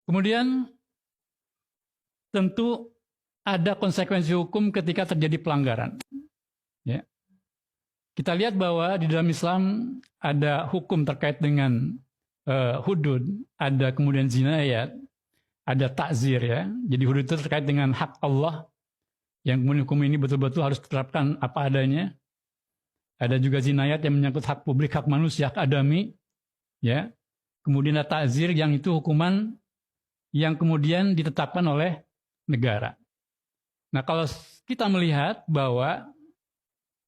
Kemudian tentu ada konsekuensi hukum ketika terjadi pelanggaran. Ya. Kita lihat bahwa di dalam Islam ada hukum terkait dengan hudud, ada kemudian jinayat, ada takzir ya. Jadi hudud itu terkait dengan hak Allah, yang kemudian hukum ini betul-betul harus diterapkan apa adanya. Ada juga jinayat yang menyangkut hak publik, hak manusia, hak adami. Ya. Kemudian ada takzir yang itu hukuman yang kemudian ditetapkan oleh negara. Nah, kalau kita melihat bahwa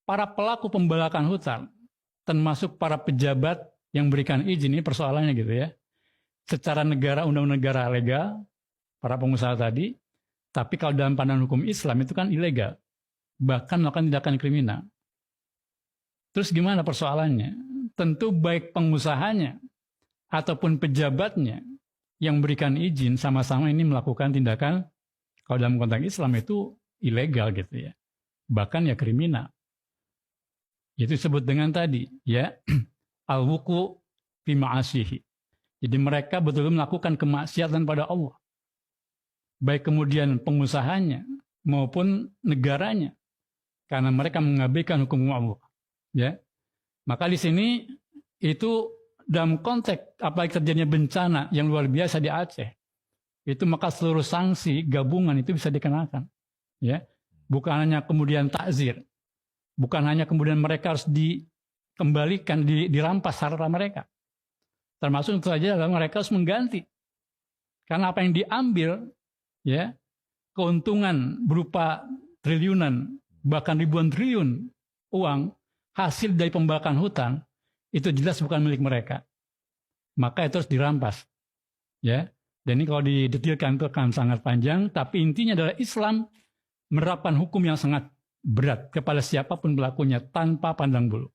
para pelaku pembalakan hutan, termasuk para pejabat yang berikan izin, ini persoalannya gitu ya. Secara negara, undang-undang negara legal, para pengusaha tadi, tapi kalau dalam pandangan hukum Islam itu kan ilegal, bahkan melakukan tindakan kriminal. Terus gimana persoalannya? Tentu baik pengusahanya ataupun pejabatnya yang berikan izin sama-sama ini melakukan tindakan, kalau dalam konteks Islam itu ilegal gitu ya. Bahkan ya kriminal. Itu disebut dengan tadi ya al-wuqu fi ma'asihi. Jadi mereka betul-betul melakukan kemaksiatan pada Allah. Baik kemudian pengusahanya maupun negaranya, karena mereka mengabaikan hukum Allah. Ya. Maka di sini itu dalam konteks apalagi terjadinya bencana yang luar biasa di Aceh, itu maka seluruh sanksi gabungan itu bisa dikenakan. Ya. Bukan hanya kemudian takzir, bukan hanya kemudian mereka harus dikembalikan, dirampas harta mereka. Termasuk itu saja adalah mereka harus mengganti. Karena apa yang diambil, ya, keuntungan berupa triliunan, bahkan ribuan triliun uang hasil dari pembakaran hutan, itu jelas bukan milik mereka. Maka itu harus dirampas. Ya. Dan ini kalau didetilkan itu akan sangat panjang, tapi intinya adalah Islam menerapkan hukum yang sangat berat kepada siapapun pelakunya tanpa pandang bulu.